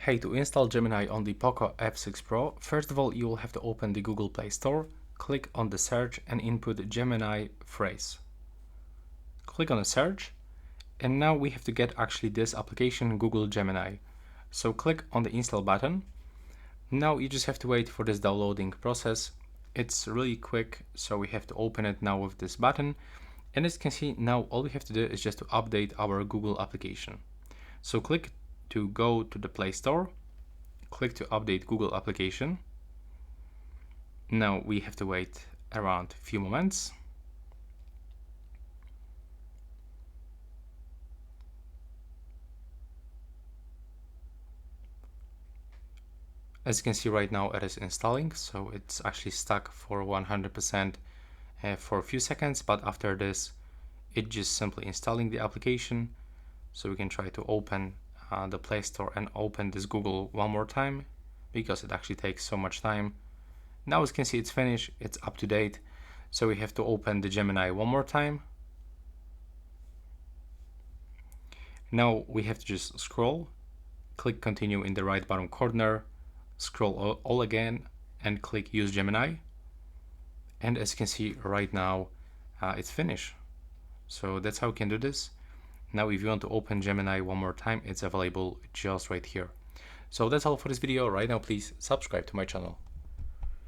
Hey, to install Gemini on the POCO F6 Pro, first of all, you will have to open the Google Play Store, click on the search and input Gemini phrase. Click on the search, and now we have to get actually this application, Google Gemini. So click on the install button. Now you just have to wait for this downloading process. It's really quick, so we have to open it now with this button. And as you can see, now all we have to do is just to update our Google application. So click to go to the Play Store, click to update Google application. Now we have to wait around a few moments. As you can see right now, it is installing, so it's actually stuck for 100% for a few seconds, but after this it's just simply installing the application. So we can try to open the Play Store and open this Google one more time, because it actually takes so much time. Now as you can see, it's finished, it's up to date. So we have to open the Gemini one more time. Now we have to just scroll, click continue in the right bottom corner, scroll all again and click use Gemini. And as you can see right now, it's finished. So that's how we can do this. Now if you want to open Gemini one more time, it's available just right here. So that's all for this video. Right now, please subscribe to my channel.